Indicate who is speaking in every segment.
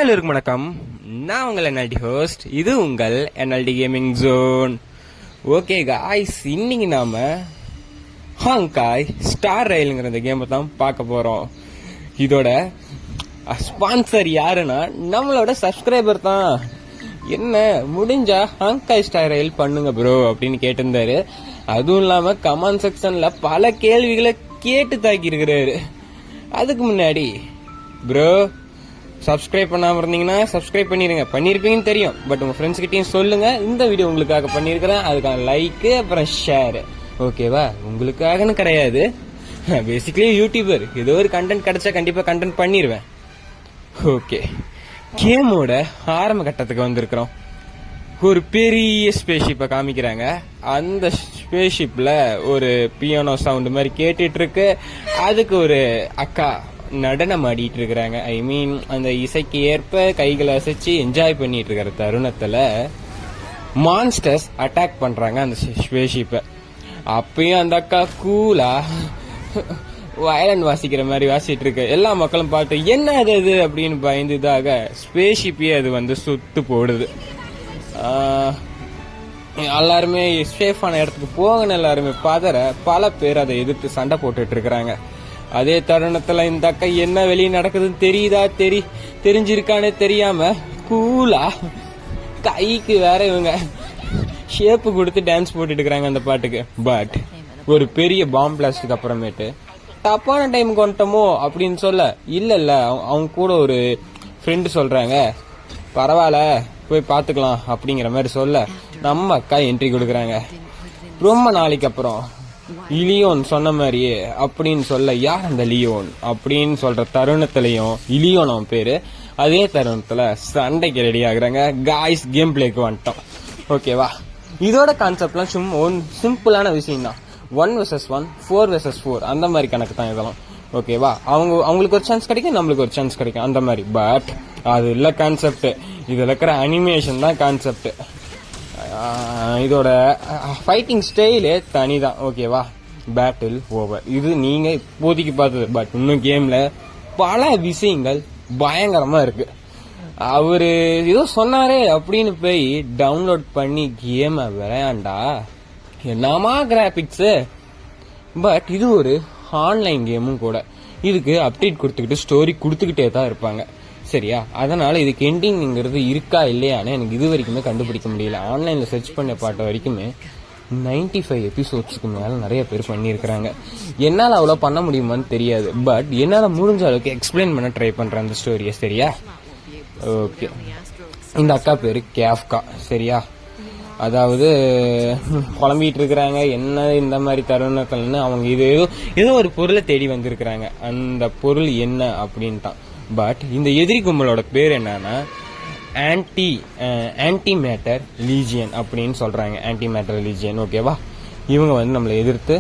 Speaker 1: எல்லோருக்கும் வணக்கம். நான் உங்கள் என்எல்டி ஹோஸ்ட். இது உங்கள் NLT gaming zone. Okay guys, இன்னைக்கு நாம ஹாங்காய் ஸ்டார் ரயிலுங்கிற இந்த கேமை தான் பார்க்க போறோம். இதோட ஸ்பான்சர் யாருன்னா நம்மளோட சப்ஸ்கிரைபர் தான். என்ன முடிஞ்சா ஹாங்காய் ஸ்டார் ரயில் பண்ணுங்க ப்ரோ அப்படின்னு கேட்டிருந்தாரு. அதுவும் இல்லாம கமெண்ட் செக்ஷன்ல பல கேள்விகளை கேட்டு தாக்கி இருக்கிறாரு. அதுக்கு முன்னாடி ப்ரோ சப்ஸ்கிரைப் பண்ணாம இருந்தீங்கன்னா சப்ஸ்கிரைப் பண்ணிருங்க. பண்ணிருப்பீங்கன்னு தெரியும், பட் உங்க ஃப்ரெண்ட்ஸ் கிட்டயும் சொல்லுங்க இந்த வீடியோ உங்களுக்காக பண்ணிருக்கிறேன். அதுக்கான லைக் அப்புறம் ஷேர். ஓகேவா? உங்களுக்காகன்னு கிடையாது, பேசிக்கலி யூடியூபர். ஏதோ ஒரு கண்டென்ட் கிடைச்சா கண்டிப்பா கண்டென்ட் பண்ணிருவேன். ஓகே, கேமோட ஆரம்ப கட்டத்துக்கு வந்திருக்கிறோம். ஒரு பெரிய ஸ்பேஸ்ஷிப்பை காமிக்கிறாங்க. அந்த ஸ்பேஸ்ஷிப்ல ஒரு பியானோ சவுண்ட் மாதிரி கேட்டுட்டு இருக்கு. அதுக்கு ஒரு அக்கா நடனம் ஆடிட்டு இருக்கிறாங்க. ஐ மீன் அந்த இசைக்கு ஏற்ப கைகளை அசைச்சு என்ஜாய் பண்ணிட்டு இருக்கிற தருணத்துல மான்ஸ்டர்ஸ் அட்டாக் பண்றாங்க அந்த ஸ்பேஸ்ஷிப்பை. அப்பயும் அந்த அக்கா கூலா வயலன் வாசிக்கிற மாதிரி வாசிட்டு இருக்கு. எல்லா மக்களும் பார்த்து என்ன அது அப்படின்னு பயந்துதாக ஸ்பேஸ்ஷிப்பே அது சுத்து போடுது. எல்லாருமே சேஃபான இடத்துக்கு போங்கன்னு எல்லாருமே பதற பல பேர் அதை எதிர்த்து சண்டை போட்டுட்டு இருக்கிறாங்க. அதே தருணத்துல இந்த அக்கா என்ன வெளியே நடக்குதுன்னு தெரிஞ்சிருக்கானே தெரியாம கூலா கைக்கு வேற இவங்க ஷேப்பு கொடுத்து டான்ஸ் போட்டுட்டு இருக்கிறாங்க அந்த பாட்டுக்கு. பட் ஒரு பெரிய பாம் பிளாஸ்டுக்கு அப்புறமேட்டு தப்பான டைமுக்கு வந்துட்டோமோ அப்படின்னு சொல்ல இல்ல அவங்க கூட ஒரு ஃப்ரெண்டு சொல்றாங்க, பரவாயில்ல போய் பாத்துக்கலாம் அப்படிங்கிற மாதிரி சொல்ல நம்ம அக்கா என்ட்ரி கொடுக்குறாங்க. ரொம்ப நாளைக்கு அப்புறம் இலியோன் சொன்ன மாதிரியே அப்படின்னு சொல்ல, யார் அந்த லியோன் அப்படின்னு சொல்ற தருணத்திலையும் இலியோன் அவன் பேரு. அதே தருணத்துல சண்டைக்கு ரெடி ஆகுறாங்க. காய்ஸ், கேம் பிளேக்கு வந்துட்டோம். ஓகேவா? இதோட கான்செப்ட்லாம் சும்மா சிம்பிளான விஷயம் தான். 1 vs 1, 4 vs 4 அந்த மாதிரி கணக்கு தான் இதெல்லாம். ஓகேவா? அவங்களுக்கு ஒரு சான்ஸ் கிடைக்கும், நம்மளுக்கு ஒரு சான்ஸ் கிடைக்கும் அந்த மாதிரி. பட் அது இல்ல கான்செப்ட். இதுல இருக்கிற அனிமேஷன் தான் கான்செப்ட். இதோட ஃபைட்டிங் ஸ்டைலே தனிதான். ஓகேவா? Battle over. இது நீங்க இப்போதைக்கு பார்த்தது. பட் இன்னும் கேம்ல பல விஷயங்கள் பயங்கரமா இருக்கு. அவரு ஏதோ சொன்னாரே அப்படின்னு போய் டவுன்லோட் பண்ணி கேமை விளையாண்டா என்னமா கிராபிக்ஸ். பட் இது ஒரு ஆன்லைன் கேமும் கூட. இதுக்கு அப்டேட் கொடுத்துக்கிட்டு ஸ்டோரி கொடுத்துக்கிட்டே தான் இருப்பாங்க. சரியா? அதனால இதுக்கு எண்டிங்கிறது இருக்கா இல்லையான்னு எனக்கு இது வரைக்குமே கண்டுபிடிக்க முடியல. ஆன்லைன்ல சர்ச் பண்ண பாட்ட வரைக்குமே 95 எபிசோட்ஸ்க்கு மேல நிறைய பேர் பண்ணியிருக்கிறாங்க. என்னால் அவ்வளோ பண்ண முடியுமான்னு தெரியாது. பட் என்னால் முடிஞ்ச அளவுக்கு எக்ஸ்பிளைன் பண்ண ட்ரை பண்றேன் அந்த ஸ்டோரியை. சரியா? ஓகே, இந்த அக்கா பேரு கேஃப்கா. சரியா? அதாவது குழம்பிட்டு இருக்கிறாங்க என்ன இந்த மாதிரி தருணங்கள்னு. அவங்க இது ஏதோ ஒரு பொருளை தேடி வந்திருக்கிறாங்க. அந்த பொருள் என்ன அப்படின்ட்டான். பட் இந்த எதிரி கும்பலோட பேர் என்னன்னா ஆன்டி மேட்டர் லீஜியன் அப்படின்னு சொல்றாங்க. Anti matter Legion. ஓகேவா? இவங்க நம்மளை எதிர்த்து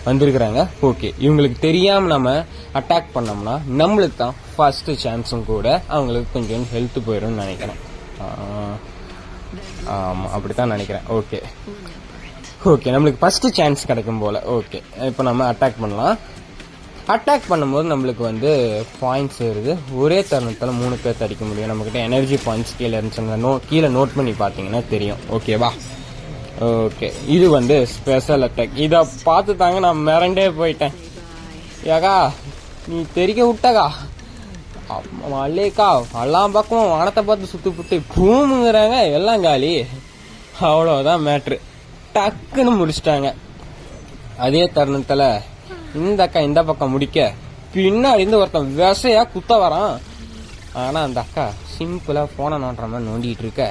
Speaker 1: வந்திருக்கிறாங்க. ஓகே, இவங்களுக்கு தெரியாம நம்ம அட்டாக் பண்ணோம்னா நம்மளுக்கு தான் ஃபர்ஸ்ட் சான்ஸும் கூட. அவங்களுக்கு கொஞ்சம் ஹெல்த் போயிடும்னு நினைக்கிறேன். ஆமா, அப்படித்தான் நினைக்கிறேன். ஓகே, நம்மளுக்கு ஃபர்ஸ்ட் சான்ஸ் கிடைக்கும் போல. ஓகே, இப்போ நம்ம அட்டாக் பண்ணலாம். அட்டாக் பண்ணும்போது நம்மளுக்கு பாயிண்ட்ஸ் வருது. ஒரே தருணத்தில் 3 பேர் அடிக்க முடியும். நம்மகிட்ட எனர்ஜி பாயிண்ட்ஸ் கீழே இருந்துச்சுன்னா கீழே நோட் பண்ணி பார்த்தீங்கன்னா தெரியும். ஓகேவா? ஓகே, இது ஸ்பெஷல் அட்டாக். இதை பார்த்து தாங்க நான் மிரண்டே போயிட்டேன். ஏகா நீ தெரிக்க விட்டகா மல்லேக்கா எல்லாம் பக்கமும் வானத்தை பார்த்து சுத்து பூமுங்கிறாங்க. எல்லாம் காலி. அவ்வளோதான் மேட்ரு. டக்குன்னு முடிச்சிட்டாங்க. அதே தருணத்தில் இந்த அக்கா இந்த பக்கம் முடிக்க பின்னாடி இருந்து ஒருத்தன் விசையா குத்த வரான். ஆனா அந்த அக்கா சிம்பிளா போன நோண்டுற மாதிரி நோண்டிட்டு இருக்க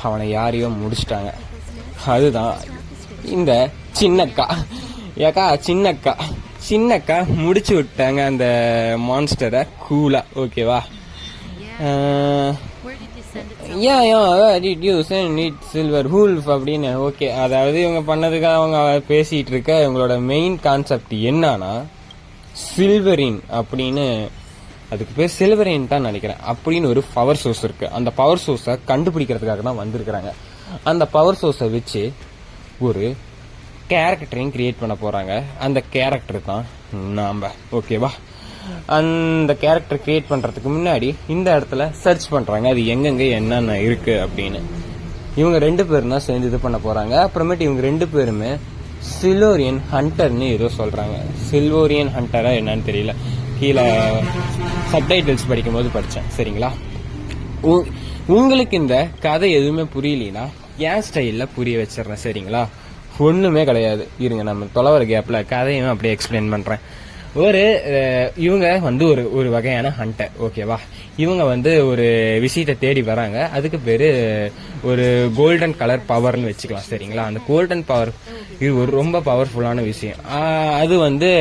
Speaker 1: அவனை யாரையோ முடிச்சிட்டாங்க. அதுதான் இந்த சின்னக்கா. ஏக்கா சின்னக்கா முடிச்சு விட்டாங்க அந்த மான்ஸ்டரை கூலா. ஓகேவா? சில்வர் ஹூல்ஃப் அப்படின்னு. ஓகே, அதாவது இவங்க பண்ணதுக்கு அவங்க பேசிட்டு இருக்க இவங்களோட மெயின் கான்செப்ட் என்னன்னா சில்வரின் அப்படின்னு. அதுக்கு பேர் சில்வரின் தான் நினைக்கிறேன். அப்படின்னு ஒரு பவர் சோர்ஸ் இருக்கு. அந்த பவர் சோர்ஸை கண்டுபிடிக்கிறதுக்காக தான் வந்திருக்கிறாங்க. அந்த பவர் சோர்ஸை வச்சு ஒரு கேரக்டரையும் கிரியேட் பண்ண போறாங்க. அந்த கேரக்டர் தான் நாம. ஓகேவா? அந்த கேரக்டர் கிரியேட் பண்றதுக்கு முன்னாடி இந்த இடத்துல சர்ச் பண்றாங்க அது எங்கெங்க என்னென்ன இருக்கு அப்படின்னு. இவங்க 2 பேரும் தான் சேர்ந்து இது பண்ண போறாங்க. அப்புறமேட்டு இவங்க 2 பேருமே சில்வரியன் ஹண்டர்னு ஏதோ சொல்றாங்க. சில்வரியன் ஹண்டரா என்னன்னு தெரியல, கீழே சப்டைட்டில்ஸ் படிக்கும் போது படிச்சேன். சரிங்களா, உங்களுக்கு இந்த கதை எதுவுமே புரியலனா என் ஸ்டைல்ல புரிய வச்சிடறேன். சரிங்களா, ஒண்ணுமே கிடையாது. இருங்க, நம்ம தொலைவர கேப்ல கதையும் அப்படியே எக்ஸ்பிளைன் பண்றேன். இவங்க வந்து ஒரு வகையான ஹண்டர். ஓகேவா, இவங்க வந்து ஒரு விஷயத்தை தேடி வராங்க. அதுக்கு பேரு ஒரு கோல்டன் கலர் பவர்னு வச்சுக்கலாம். சரிங்களா, அந்த கோல்டன் பவர் இது ஒரு ரொம்ப பவர்ஃபுல்லான விஷயம். அது வந்து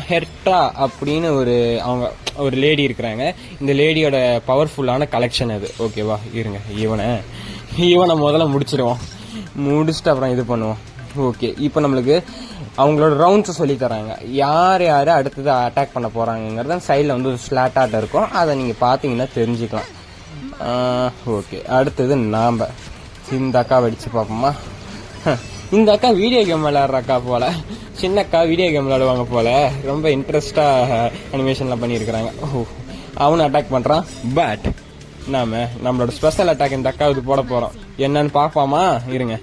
Speaker 1: ஹெர்டா அப்படின்னு அவங்க ஒரு லேடி இருக்கிறாங்க. இந்த லேடியோட பவர்ஃபுல்லான கலெக்ஷன் அது. ஓகேவா, இருங்க இவனை முதல்ல முடிச்சுட்டு அப்புறம் இது பண்ணுவோம். ஓகே, இப்போ நம்மளுக்கு அவங்களோட ரவுண்ட்ஸ் சொல்லி தராங்க. யார் அடுத்தது அட்டாக் பண்ண போறாங்கிறத சைடில் வந்து ஒரு ஸ்லாட் ஆர்ட் இருக்கும். அதை நீங்க பாத்தீங்கன்னா தெரிஞ்சுக்கலாம். ஓகே, அடுத்தது நாம இந்த அக்கா அடிச்சு பார்ப்போமா. இந்த அக்கா வீடியோ கேம் விளையாடுற அக்கா போல, சின்ன அக்கா வீடியோ கேம் விளையாடுவாங்க போல. ரொம்ப இன்ட்ரெஸ்டா அனிமேஷன்லாம் பண்ணியிருக்கிறாங்க. அவனு அட்டாக் பண்றான். பட் நம்மளோட ஸ்பெஷல் அட்டாக் இந்த அக்கா இது போட போறோம். என்னன்னு பாப்பாமா, இருங்க.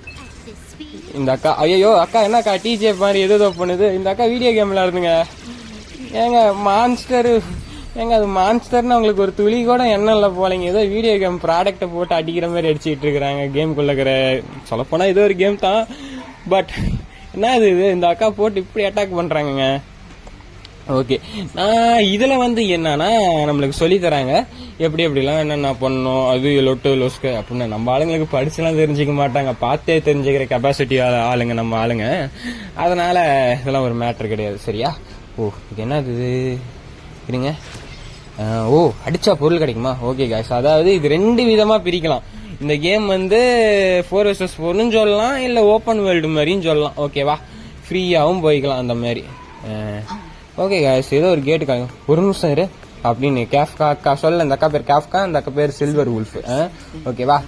Speaker 1: இந்த அக்கா, ஐயோ அக்கா என்னக்கா டிஜே மாதிரி எதோ பண்ணுது. இந்த அக்கா வீடியோ கேம் விளையாடுதுங்க. ஏங்க அது மான்ஸ்டர்னு அவங்களுக்கு ஒரு துளி கூட எண்ணம் இல்லை போலங்க. ஏதோ வீடியோ கேம் ப்ராடக்டை போட்டு அடிக்கிற மாதிரி அடிச்சுட்டு இருக்கிறாங்க. கேம்குள்ள இருக்கிற சொல்லப்போனா ஏதோ ஒரு கேம் தான். பட் என்ன இது, இந்த அக்கா போட்டு இப்படி அட்டாக் பண்றாங்க. ஓகே, இதுல வந்து என்னன்னா நம்மளுக்கு சொல்லி தராங்க எப்படிலாம் என்னென்ன பண்ணணும். அது லொட்டு லொஸ்கு அப்படின்னு நம்ம ஆளுங்களுக்கு படிச்சுலாம் தெரிஞ்சுக்க மாட்டாங்க, பார்த்தே தெரிஞ்சுக்கிற கெப்பாசிட்டி ஆளுங்க நம்ம ஆளுங்க. அதனால இதெல்லாம் ஒரு மேட்டர் கிடையாது. சரியா, இது என்ன இது, இருங்க. அடிச்சா பொருள் கிடைக்குமா. ஓகே காய்ஸ், அதாவது இது 2 விதமா பிரிக்கலாம். இந்த கேம் வந்து 4vs4ன்னு சொல்லலாம், இல்ல ஓப்பன் வேர்ல்டு மாதிரியும் சொல்லலாம். ஓகேவா, ஃப்ரீயாவும் போய்க்கலாம் அந்த மாதிரி. ஓகே காய்ஸ், ஏதோ ஒரு கேட்டு காயும். ஒரு நிமிஷம் இரு அப்படின்னு கேஃப்கா அக்கா சொல்ல. இந்த அக்கா பேர் கேஃப்கா, அந்த அக்கா பேர் சில்வர் உல்ஃப். ஓகேவா,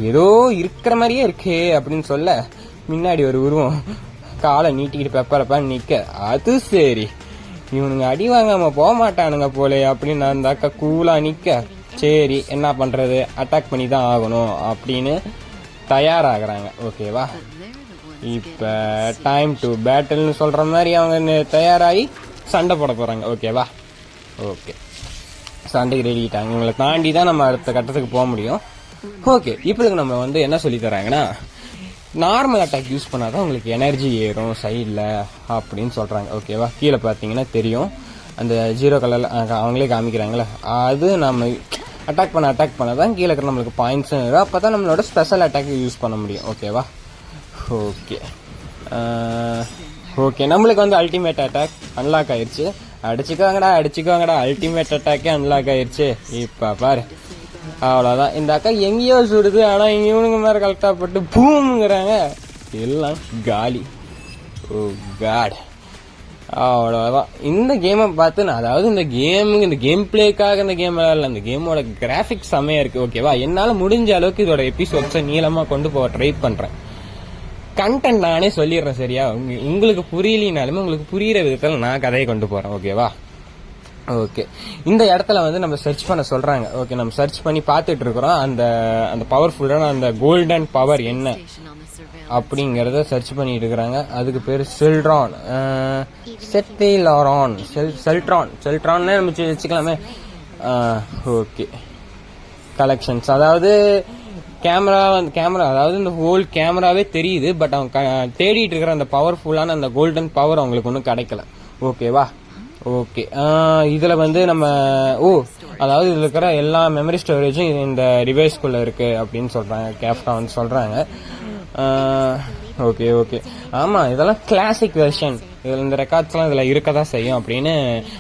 Speaker 1: ஏதோ இருக்கிற மாதிரியே இருக்கே அப்படின்னு சொல்ல, முன்னாடி ஒரு உருவம் காலை நீட்டிக்கிட்டு பெப்பரப்பான்னு நிக்க. அது சரி, இவனுங்க அடி வாங்காம போக மாட்டானுங்க போலே அப்படின்னு அந்த அக்கா கூலா நிக்க. சரி என்ன பண்றது, அட்டாக் பண்ணி தான் ஆகணும் அப்படின்னு தயாராகிறாங்க. ஓகேவா, இப்ப டைம் டு பேட்டில்னு சொல்ற மாதிரி அவங்க தயாராகி சண்டை போட போறாங்க. ஓகேவா, ஓகே, சண்டைக்கு ரெடிட்டாங்க. இவங்களை தாண்டி தான் நம்ம அடுத்த கட்டத்துக்கு போக முடியும். ஓகே, இப்போதுக்கு நம்ம வந்து என்ன சொல்லி தராங்கன்னா, நார்மல் அட்டாக் யூஸ் பண்ணாதான் உங்களுக்கு எனர்ஜி ஏறும் சைடில் அப்படின்னு சொல்றாங்க. ஓகேவா, கீழே பார்த்தீங்கன்னா தெரியும் அந்த 0 கலர்ல அவங்களே காமிக்கிறாங்களே, அது நம்ம அட்டாக் பண்ணாதான் கீழே இருக்கிற நம்மளுக்கு பாயிண்ட்ஸும் ஏறும். அப்போ தான் நம்மளோட ஸ்பெஷல் அட்டாக் யூஸ் பண்ண முடியும். ஓகேவா, ஓகே, நம்மளுக்கு வந்து அல்டிமேட் அட்டாக் அன்லாக் ஆயிடுச்சு. அடிச்சுக்கோங்கடா, அல்டிமேட் அட்டாக்கே அன்லாக் ஆயிடுச்சு. இப்ப பாரு, அவ்வளவுதான். இந்த அக்கா எங்கேயோ சுடுது, ஆனா இவனுங்க மேல கரெக்டா போட்டு பூம்ங்கிறாங்க, எல்லாம் காலி. ஓ காட், அவ்வளவுதான். இந்த கேமை பார்த்து அதாவது இந்த கேம் பிளேக்காக இந்த கேம் விளையாடல, இந்த கேமோட கிராபிக்ஸ் செமையா இருக்கு. ஓகேவா, என்னால முடிஞ்ச அளவுக்கு இதோட எபிசோட்ஸை நீளமா கொண்டு போக ட்ரை பண்றேன். கண்டென்ட் நானே சொல்லிடுறேன். சரியா, உங்களுக்கு புரியலினாலுமே உங்களுக்கு புரியுற விதத்துல நான் கதையை கொண்டு போறேன். ஓகேவா, ஓகே. இந்த இடத்துல வந்து நம்ம சர்ச் பண்ண சொல்றாங்க. ஓகே, நம்ம சர்ச் பண்ணி பார்த்துட்டு இருக்கிறோம். அந்த பவர்ஃபுல்லான அந்த கோல்டன் பவர் என்ன அப்படிங்கறத சர்ச் பண்ணிட்டு இருக்கிறாங்க. அதுக்கு பேரு செல்ட்ரான் நம்ம வச்சுக்கலாமே. ஓகே, கலெக்ஷன்ஸ், அதாவது கேமரா அதாவது இந்த ஹோல் கேமராவே தெரியுது. பட் அவங்க தேடிட்டு இருக்கிற அந்த பவர்ஃபுல்லான அந்த கோல்டன் பவர் அவங்களுக்கு ஒன்றும் கிடைக்கல. ஓகேவா, ஓகே. இதுல வந்து நம்ம அதாவது இதுல இருக்கிற எல்லா மெமரி ஸ்டோரேஜும் இந்த டிவைஸ்குள்ள இருக்கு அப்படின்னு சொல்றாங்க. கேப்கா வந்து சொல்றாங்க. ஓகே, ஆமா, இதெல்லாம் கிளாசிக் வெர்ஷன். இதுல இந்த ரெக்கார்ட்ஸ் எல்லாம் இதுல இருக்கதான் செய்யும் அப்படின்னு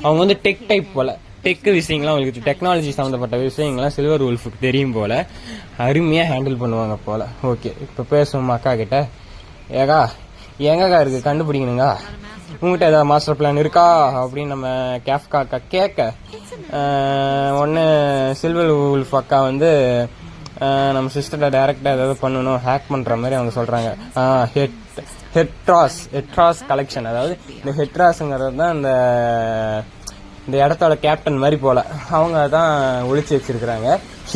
Speaker 1: அவங்க வந்து டெக் டைப் போல, டெக் விஷயங்கள்லாம் அவங்களுக்கு டெக்னாலஜி சம்பந்தப்பட்ட விஷயங்கள்லாம் சில்வர் உல்ஃபுக்கு தெரியும் போல, அருமையா ஹேண்டில் பண்ணுவாங்க போல. ஓகே, இப்ப பேசுவோம் அக்கா கிட்ட. எங்கக்கா இருக்கு கண்டுபிடிக்கணுங்க, உங்ககிட்ட ஏதாவது மாஸ்டர் பிளான் இருக்கா அப்படின்னு நம்ம கேப்கா அக்கா கேட்க, ஒன்னு சில்வர் உல்ஃப் அக்கா வந்து நம்ம சிஸ்டர்ல டைரக்டா ஏதாவது பண்ணணும், ஹேக் பண்ற மாதிரி அவங்க சொல்றாங்க. ஹெட்ராஸ் கலெக்ஷன், அதாவது இந்த ஹெட்ராஸ்ங்கிறது தான் இந்த இடத்தோட கேப்டன் மாதிரி போல, அவங்க தான் ஒழிச்சு வச்சிருக்கிறாங்க.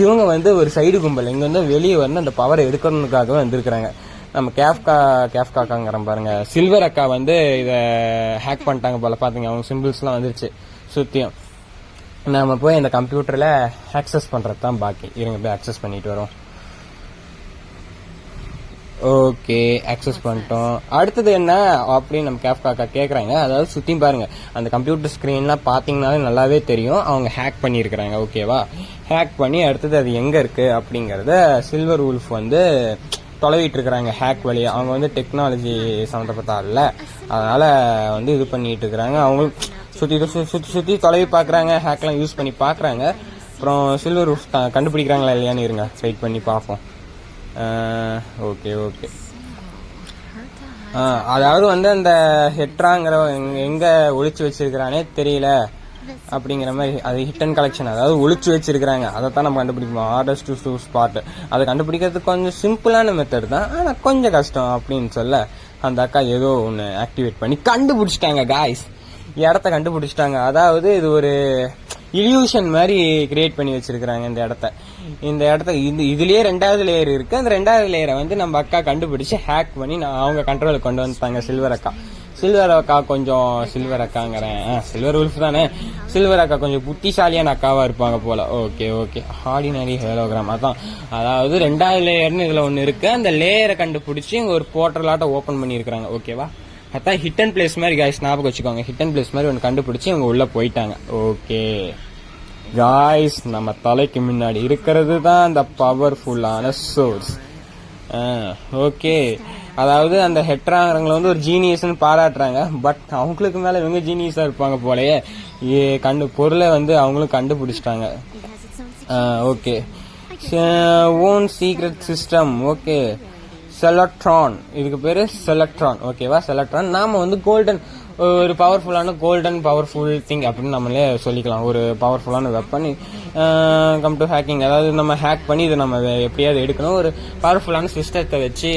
Speaker 1: இவங்க வந்து ஒரு சைடு கும்பல், இங்க வந்து வெளியே வந்து அந்த பவரை எடுக்கணுக்காகவே வந்திருக்கிறாங்க. நம்ம கேஃப்காக்காங்கிற பாருங்க, சில்வர் அக்கா வந்து இதை ஹேக் பண்ணிட்டாங்க போல, பாத்தீங்க அவங்க சிம்பிள்ஸ்லாம் வந்துருச்சு சுத்தியும். நாம போய் இந்த கம்ப்யூட்டர்ல ஆக்சஸ் பண்றது தான் பாக்கி. இருங்க போய் ஆக்சஸ் பண்ணிட்டு வரோம். ஓகே, ஆக்சஸ் பண்ணிட்டோம். அடுத்தது என்ன அப்படின்னு நம்ம கேஃப்காக்கா கேட்குறாங்க. அதாவது சுற்றியும் பாருங்க, அந்த கம்ப்யூட்டர் ஸ்க்ரீன்லாம் பார்த்தீங்கன்னாலே நல்லாவே தெரியும் அவங்க ஹேக் பண்ணியிருக்கிறாங்க. ஓகேவா, ஹேக் பண்ணி அடுத்தது அது எங்கே இருக்குது அப்படிங்கிறத சில்வர் உல்ஃப் வந்து தொலைவிட்டு இருக்கிறாங்க ஹேக் வழியாக. அவங்க வந்து டெக்னாலஜி சம்மந்தப்பட்ட ஆள்ல, அதனால வந்து இது பண்ணிட்டு இருக்கிறாங்க. அவங்களும் சுற்றி தொலைவி பார்க்குறாங்க, ஹேக்லாம் யூஸ் பண்ணி பார்க்குறாங்க. அப்புறம் சில்வர் உல்ஃப் கண்டுபிடிக்கிறாங்களா இல்லையான்னு இருங்க வெயிட் பண்ணி பார்ப்போம். ஓகே, அதாவது வந்து அந்த ஹெட்ராங்கிற எங்க ஒளிச்சு வச்சிருக்கிறானே தெரியல அப்படிங்கிற மாதிரி, அது ஹிட்டன் கலெக்ஷன், அதாவது ஒளிச்சு வச்சிருக்கிறாங்க. அதைத்தான் நம்ம கண்டுபிடிக்கணும். ஆர்டர்ஸ் டு ஸ்பாட், அதை கண்டுபிடிக்கிறதுக்கு கொஞ்சம் சிம்பிளான மெத்தட் தான், ஆனா கொஞ்சம் கஷ்டம் அப்படின்னு சொல்ல அந்த அக்கா ஏதோ ஒன்று ஆக்டிவேட் பண்ணி கண்டுபிடிச்சிட்டாங்க. காய்ஸ், இடத்த கண்டுபிடிச்சிட்டாங்க. அதாவது இது ஒரு இல்யூஷன் மாதிரி கிரியேட் பண்ணி வச்சிருக்கிறாங்க இந்த இடத்த இதுலயே 2வது லேயர் இருக்கு. அந்த 2வது லேயரை வந்து நம்ம அக்கா கண்டுபிடிச்சு ஹேக் பண்ணி அவங்க கண்ட்ரோலுக்கு கொண்டு வந்துட்டாங்க. சில்வர் அக்கா கொஞ்சம் சில்வர் உல்ஃப் தானே, சில்வர் அக்கா கொஞ்சம் புத்திசாலியான அக்காவா இருப்பாங்க போல. ஓகே, ஆர்டினரி ஹேலோகிராம் அதான். அதாவது 2வது லேயர்னு இதுல ஒண்ணு இருக்கு. அந்த லேயரை கண்டுபிடிச்சு இங்க ஒரு போர்ட்டலாட்ட ஓபன் பண்ணி இருக்காங்க. ஓகேவா, அதான் ஹிட்டன் பிளேஸ் மாதிரி காய்ஸ், ஞாபகம் வச்சுக்கோங்க. ஹிட்டன் பிளேஸ் மாதிரி ஒன்று கண்டுபிடிச்சு அவங்க உள்ள போயிட்டாங்க. ஓகே காய்ஸ், நம்ம தலைக்கு முன்னாடி இருக்கிறது தான் அந்த பவர்ஃபுல்லான சோர்ஸ். ஓகே, அதாவது அந்த ஹெட்ராங்கிறவங்களை வந்து ஒரு ஜீனியஸ்ன்னு பாராட்டுறாங்க. பட் அவங்களுக்கு மேல இவங்க ஜீனியஸா இருப்பாங்க போலயே. பொருளை வந்து அவங்களும் கண்டுபிடிச்சிட்டாங்க. Okay, own secret system. Okay, செலக்ட்ரான், இதுக்கு பேரு செலக்ட்ரான். ஓகேவா, செலக்ட்ரான். நாம வந்து கோல்டன், ஒரு பவர்ஃபுல்லான பவர்ஃபுல் திங் அப்படின்னு நம்மளே சொல்லிக்கலாம். ஒரு பவர்ஃபுல்லான வெப்பன். கம் டு ஹேக்கிங், அதாவது நம்ம ஹேக் பண்ணி இதை நம்ம எப்படியாவது எடுக்கணும். ஒரு பவர்ஃபுல்லான சிஸ்டத்தை வச்சு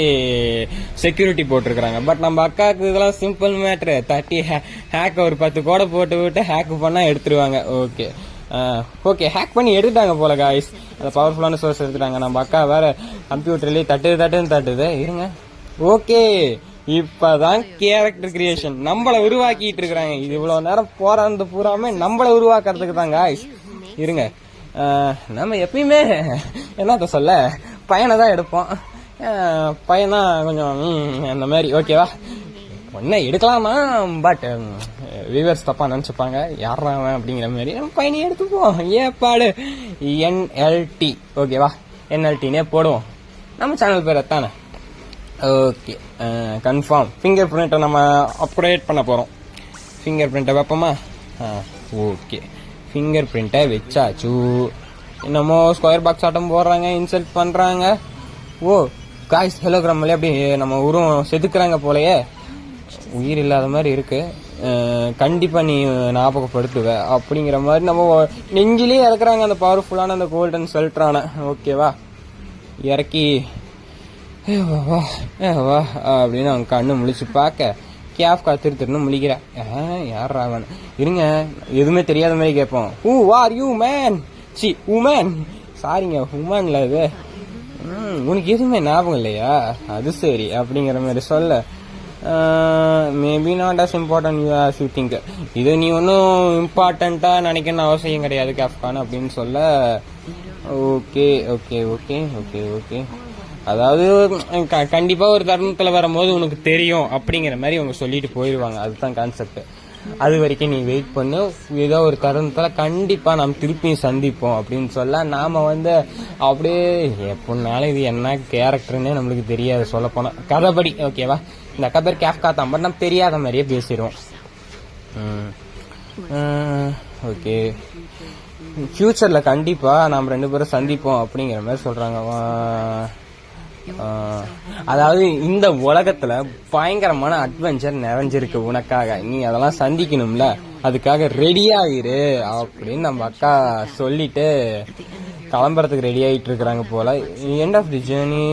Speaker 1: செக்யூரிட்டி போட்டிருக்கிறாங்க. பட் நம்ம அக்காவுக்கு இதெல்லாம் சிம்பிள் மேட்ரு. தட்டி ஹேக் ஒரு 10 கோடை போட்டு விட்டு ஹேக் பண்ணா எடுத்துருவாங்க. ஓகே, ஹேக் பண்ணி எடுத்துட்டாங்க போல காய்ஸ். அந்த பவர்ஃபுல்லான சோர்ஸ் எடுத்துட்டாங்க. நம்ம அக்கா வேற கம்ப்யூட்டர்லயே தட்டுது. இருங்க. ஓகே, இப்பதான் கேரக்டர் கிரியேஷன் நம்மள உருவாக்கிட்டு இருக்கிறாங்க. இது இவ்வளவு நேரம் போராந்து பூராமே நம்மள உருவாக்குறதுக்கு தான் காய்ஸ். இருங்க, நம்ம எப்பயுமே என்னத்த சொல்ல, பையனை தான் எடுப்போம். பையனா கொஞ்சம் அந்த மாதிரி. ஓகேவா, ஒன்ன எடுக்கலாமா, பட் வியூவர்ஸ் தப்பா நினைச்சுப்பாங்க, யாராவன் அப்படிங்கிற மாதிரி. நம்ம பையனை எடுத்துப்போம். ஏப்பாடு NLT. ஓகேவா, NLTனே போடுவோம். நம்ம சேனல் பேர் தானே. Okay, confirm. ஃபிங்கர் பிரிண்ட்டை நம்ம அப்கிரேட் பண்ண போறோம். ஃபிங்கர் பிரிண்ட்டை வைப்போமா? ஓகே, ஃபிங்கர் பிரிண்ட்டை வச்சாச்சு. என்னமோ ஸ்கொயர் பாக்ஸ் ஆட்டம் போடுறாங்க, இன்சல்ட் பண்றாங்க. ஓ காய்ஸ், ஹெலோகிராம்ல அப்படி நம்ம உருவம் செதுக்குறாங்க போலயே. உயிர் இல்லாத மாதிரி இருக்கு. கண்டிப்பா நீ ஞாபகப்படுத்துவ அப்படிங்கிற மாதிரி நம்ம நெஞ்சிலேயே இறக்குறாங்க அந்த பவர்ஃபுல்லான அந்த கோல்டன் செல்ட்ரான. ஓகேவா, இறக்கி வா அப்படின்னு அவங்க கண்ணு முழிச்சு பார்க்க கேஃப்கா திருன்னு முழிக்கிற. யார் ராவன்? இருங்க, எதுவுமே தெரியாத மாதிரி கேட்போம். Who are you man? See woman, சாரிங்க, உமன்ல இது. உனக்கு எதுவுமே ஞாபகம் இல்லையா? அது சரி அப்படிங்கிற மாதிரி சொல்ல. Maybe not as important as you think. இது நீ ஒன்றும் இம்பார்ட்டண்டா நினைக்கணும் அவசியம் கிடையாது கேஃப்கான் அப்படின்னு சொல்ல. Okay okay okay okay okay அதாவது கண்டிப்பா ஒரு தருணத்துல வரும்போது உனக்கு தெரியும் அப்படிங்கிற மாதிரி அவங்க சொல்லிட்டு போயிடுவாங்க. அதுதான் கான்செப்ட். அது வரைக்கும் நீ வெயிட் பண்ணு, ஏதோ ஒரு தருணத்துல கண்டிப்பா நாம் திருப்பியும் சந்திப்போம் அப்படின்னு சொல்ல. நாம வந்து அப்படியே எப்படினாலும் இது என்ன கேரக்டர்னே நம்மளுக்கு தெரியாது சொல்ல போனா கதைப்படி. ஓகேவா, இந்த அக்கா பேர் கேஃப்கா தான், பட் நம்ம தெரியாத மாதிரியே பேசிடுவோம். ஓகே, ஃபியூச்சர்ல கண்டிப்பா நாம் 2 பேரும் சந்திப்போம் அப்படிங்கிற மாதிரி சொல்றாங்க. அதாவது இந்த உலகத்துல பயங்கரமான அட்வென்ச்சர் நிறைஞ்சிருக்கு உனக்காக, நீ அதெல்லாம் சந்திக்கணும்ல, அதுக்காக ரெடியாயிரு அப்படின்னு நம்ம அக்கா சொல்லிட்டு கிளம்புறதுக்கு ரெடி ஆகிட்டு இருக்கிறாங்க போல. End of the journey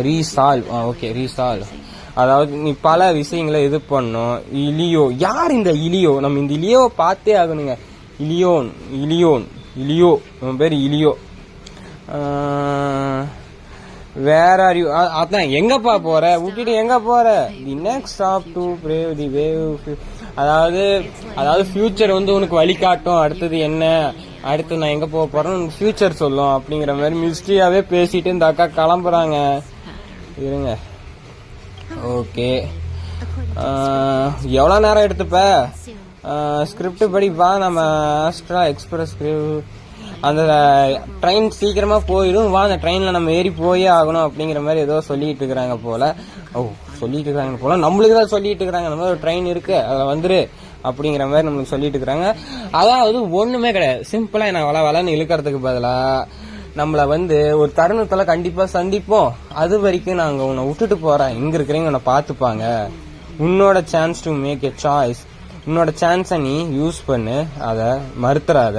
Speaker 1: resolve. Okay, resolve. அதாவது நீ பல விஷயங்களை இது பண்ணும். இலியோ, யார் இந்த இலியோ? நம்ம இந்த இலியோவை பார்த்தே ஆகணுங்க. இலியோ உன் பேர் இலியோ. வேற ஆர் யூ? அதான் எங்கப்பா போற, விட்டுட்டு எங்க போற? The next stop to brave the wave. அதாவது ஃபியூச்சர் வந்து உனக்கு வழிகாட்டும். அடுத்தது என்ன, அடுத்து நான் எங்க போக போறேன்னு ஃபியூச்சர் சொல்லும் அப்படிங்கிற மாதிரி மிஸ்ட்ரியாவே பேசிட்டு இந்த அக்கா கிளம்புறாங்க. இருங்க. ஓகே, எவ்வளோ நேரம் எடுத்துப்ப? ஸ்கிரிப்ட் படி வா, நம்ம ஆஸ்ட்ரா எக்ஸ்பிரஸ் அந்த ட்ரெயின் சீக்கிரமா போயிடும், வா அந்த ட்ரெயின்ல நம்ம ஏறி போயே ஆகணும் அப்படிங்கிற மாதிரி ஏதோ சொல்லிட்டு இருக்கிறாங்க போல. சொல்லிட்டு இருக்கிறாங்க போல, நம்மளுக்கு தான் சொல்லிட்டு இருக்கிறாங்க. நம்ம ஒரு ட்ரெயின் இருக்கு, அதில் வந்துரு அப்படிங்கிற மாதிரி நம்மளுக்கு சொல்லிட்டு இருக்கிறாங்க. அதாவது ஒண்ணுமே கிடையாது, சிம்பிளா நான் வளன்னு இழுக்கிறதுக்கு பதிலா நம்மள வந்து ஒரு தருணத்துல கண்டிப்பா சந்திப்போம். அது வரைக்கும் நாங்க உன்னை விட்டுட்டு போறேன், இங்க இருக்கிறீங்க உன்னை பாத்துப்பாங்க. உன்னோட chance to make a choice, உன்னோட சான்ஸை நீ யூஸ் பண்ணு, அத மறுத்துறாத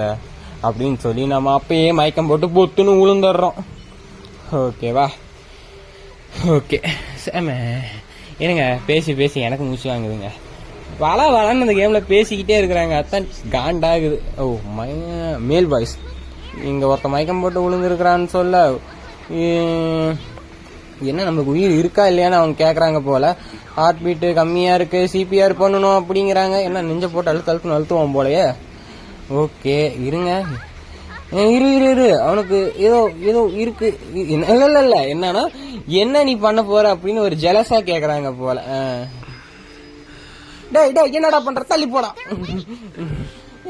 Speaker 1: அப்படின்னு சொல்லி நம்ம அப்பயே மயக்கம் போட்டு பொத்துன்னு உளுந்துடுறோம். ஓகேவா? ஓகே, என்னங்க பேசி பேசி எனக்கு மூச்சு வாங்குதுங்க. வளன்னு அந்த கேம்ல பேசிக்கிட்டே இருக்கிறாங்க, அதான் காண்டாகுது. மேல் பாய்ஸ் இங்க ஒருத்த மயக்கம் போட்டு விழுந்துருக்கிறான்னு சொல்ல, என்ன நம்மளுக்கு உயிர் இருக்கா இல்லையான்னு அவங்க கேக்குறாங்க போல. ஹார்ட் பீட்டு கம்மியா இருக்கு, சிபிஆர் பண்ணணும் அப்படிங்கிறாங்க. என்ன நெஞ்ச போட்டு அழுத்துவோம் போலயே. ஓகே, இருங்க, இரு அவனுக்கு ஏதோ ஏதோ இருக்கு. இல்ல என்னன்னா என்ன நீ பண்ண போற அப்படின்னு ஒரு ஜெலஸா கேக்குறாங்க போல. டேய் என்னடா பண்ற, தள்ளி போடா.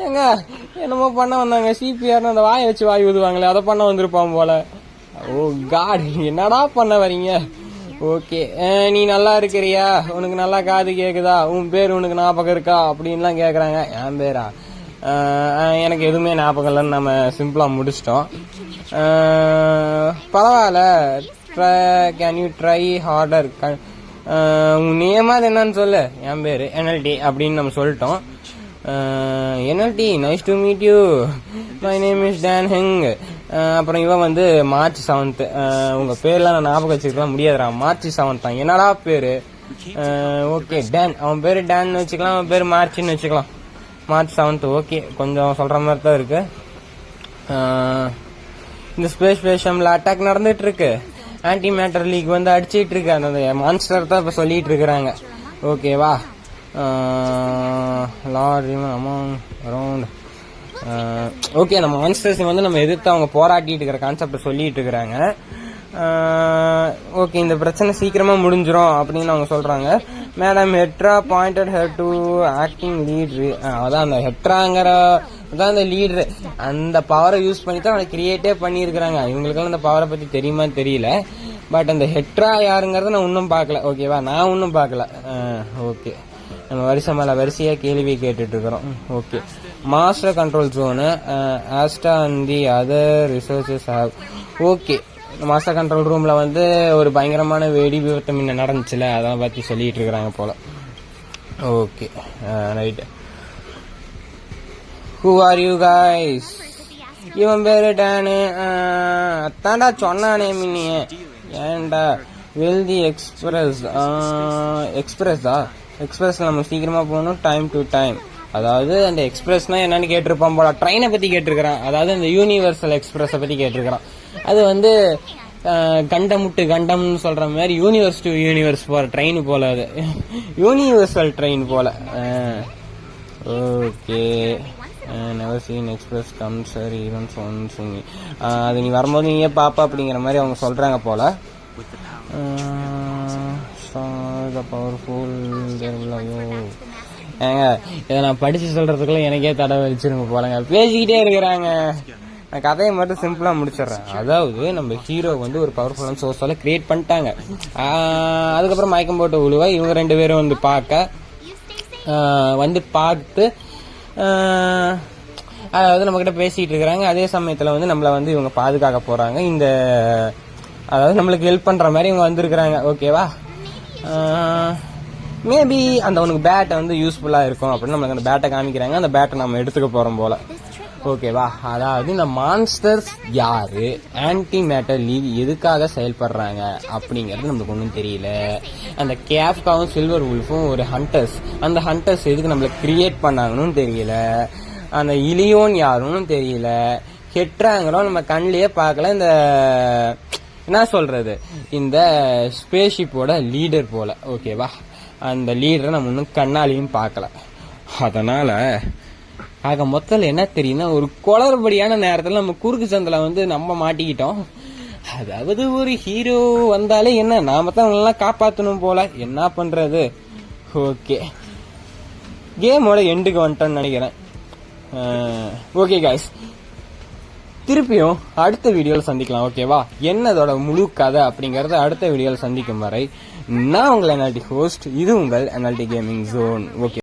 Speaker 1: ஏங்க என்னமோ பண்ண வந்தாங்க, சிபிஆர் அந்த வாயை வச்சு வாய் ஊதுவாங்களே, அதை பண்ண வந்திருப்பான் போல. ஓ காட், என்னடா பண்ண வரீங்க? ஓகே, நீ நல்லா இருக்கிறியா, உனக்கு நல்லா காது கேக்குதா, உன் பேர் உனக்கு ஞாபகம் இருக்கா அப்படின்லாம் கேக்குறாங்க. என் பேரா? எனக்கு எதுவுமே ஞாபகம் இல்லைன்னு நம்ம சிம்பிளா முடிச்சிட்டோம். பரவாயில்ல, கேன் யூ ட்ரை ஹார்டர்? உன் நேமாவது என்னன்னு சொல்லு. என் பேரு என்எல்டி அப்படின்னு நம்ம சொல்லிட்டோம். NLD, nice to meet you, my name is Dan Heng. அப்புறம் இவன் வந்து மார்ச் 7th. உங்க பேர்லாம் நான் ஞாபகம் வச்சுக்கலாம் முடியாதுடா, மார்ச் 7th தான். என்னடா பேரு? ஓகே டான், அவன் பேரு டான் வச்சுக்கலாம், அவன் பேரு மார்ச்னு வச்சுக்கலாம். March 7th. ஓகே, கொஞ்சம் சொல்ற மாதிரி தான் இருக்கு. இந்த ஸ்பேஸ் ஸ்டேஷன்ல அட்டாக் நடந்துட்டு இருக்கு, ஆன்டி மேட்டர் லீக் வந்து அடிச்சிட்டு இருக்கு, அந்த மான்ஸ்டர் தான் இப்ப சொல்லிட்டு இருக்கிறாங்க. ஓகேவா? ஓகே, நம்ம மான்ஸ்டர்ஸ் வந்து நம்ம எதிர்த்து அவங்க போராட்டிட்டு இருக்கிற கான்செப்ட் சொல்லிட்டு இருக்கிறாங்க. ஓகே, இந்த பிரச்சனை சீக்கிரமா முடிஞ்சிரும் அப்படின்னு அவங்க சொல்றாங்க. Madam Hedra pointed her to acting leader. அதான் அந்த ஹெட்ராங்கிற அதான் அந்த லீடர், அந்த பவரை யூஸ் பண்ணி தான் அதை கிரியேட்டே பண்ணியிருக்கிறாங்க. இவங்களுக்கெல்லாம் அந்த பவரை பத்தி தெரியுமா தெரியல. பட் அந்த ஹெட்ரா யாருங்கிறத நான் இன்னும் பார்க்கல. ஓகேவா? நான் இன்னும் பார்க்கல. ஓகே, நம்ம வருஷம் மேல வரிசையா கேள்வி கேட்டுட்டு இருக்கிறோம். Okay, master control zone, Asta and the other resources have. Okay, master control ரூம்ல வந்து ஒரு பயங்கரமான வெடி விபத்து முன்ன நடந்துச்சுல, அதெல்லாம் பத்தி சொல்லிட்டு இருக்கிறாங்க போல. Okay, right. Who are you guys? இவன் பேரு டானு. அத்தாண்டா சொன்னானே மின்னிய. ஏன்டா வெல்தி எக்ஸ்பிரஸ்? எக்ஸ்பிரஸா? எக்ஸ்பிரஸ் நம்ம சீக்கிரமா போகணும், டைம் டு டைம். அதாவது அந்த எக்ஸ்பிரஸ்னா என்னன்னு கேட்டிருப்பான் போல. ட்ரெயினை பத்தி கேட்டிருக்கிறான், அதாவது இந்த யூனிவர்சல் எக்ஸ்பிரஸை பத்தி கேட்டிருக்கிறான். அது வந்து கண்டமுட்டு கண்டம்னு சொல்ற மாதிரி யூனிவர்ஸ் டு யூனிவர்ஸ் போற ட்ரெயின் போல, அது யூனிவர்சல் ட்ரெயின் போல. Okay, never seen express comes evens once. அது நீ வரும்போது நீயே பாப்பா அப்படிங்கிற மாதிரி அவங்க சொல்றாங்க போல. பவர்ஃபுல். ஏங்க இதை நான் படிச்சு சொல்றதுக்குள்ள எனக்கே தடை வச்சிருங்க போலங்க, பேசிக்கிட்டே இருக்கிறாங்க. நான் கதையை மட்டும் சிம்பிளா முடிச்சிடுறேன். அதாவது நம்ம ஹீரோ வந்து ஒரு பவர்ஃபுல்லான சோர்ஸால கிரியேட் பண்ணிட்டாங்க. அதுக்கப்புறம் மயக்கம் போட்டு விழுவா இவங்க 2 பேரும் வந்து பார்த்து அதாவது நம்ம கிட்ட பேசிட்டு இருக்கிறாங்க. அதே சமயத்துல வந்து நம்மள வந்து இவங்க பாதுகாக்க போறாங்க. இந்த அதாவது நம்மளுக்கு ஹெல்ப் பண்ற மாதிரி இவங்க வந்திருக்கிறாங்க. ஓகேவா? மேபி அந்த உனக்கு பேட்டை வந்து யூஸ்ஃபுல்லா இருக்கும் அப்படின்னு நம்மளுக்கு அந்த பேட்டை காமிக்கிறாங்க. அந்த பேட்டை நம்ம எடுத்துக்க போறோம் போல. ஓகேவா. அதாவது இந்த மான்ஸ்டர்ஸ் யாரு, ஆன்டி மேட்டர் லீக் எதுக்காக செயல்படுறாங்க அப்படிங்கறது நமக்கு ஒன்றும் தெரியல. அந்த கேப்காவும் சில்வர் உல்ஃபும் ஒரு ஹண்டர்ஸ், அந்த ஹண்டர்ஸ் எதுக்கு நம்மள கிரியேட் பண்ணாங்கன்னு தெரியல. அந்த இலியோன் யாருன்னு தெரியல. ஹெட்ராங்கிறோம் நம்ம கண்ணிலேயே பார்க்கல. இந்த என்ன சொல்றது, இந்த ஸ்பேஸ்ஷிப்போட லீடர் போல. ஓகேவா, அந்த லீடரை நம்ம இன்னும் கண்ணாலையும் பார்க்கல. அதனால ஆக மொத்தத்தில் என்ன தெரியும்னா, ஒரு குளறுபடியான நேரத்தில் நம்ம குறுக்கு சந்தில நம்ம மாட்டிக்கிட்டோம். அதாவது ஒரு ஹீரோ வந்தாலே என்ன நாம தான் அவங்களெல்லாம் காப்பாற்றணும் போல, என்ன பண்றது. ஓகே, கேமோட எண்டுக்கு வந்துட்டோன்னு நினைக்கிறேன். ஓகே காய்ஸ், திருப்பியும் அடுத்த வீடியோவில் சந்திக்கலாம். ஓகேவா, என்னதோட முழு கதை அப்படிங்கறத அடுத்த வீடியோவில் சந்திக்கும் வரை நான் உங்கள் NLT ஹோஸ்ட், இது உங்கள் NLT கேமிங் ஜோன். ஓகே.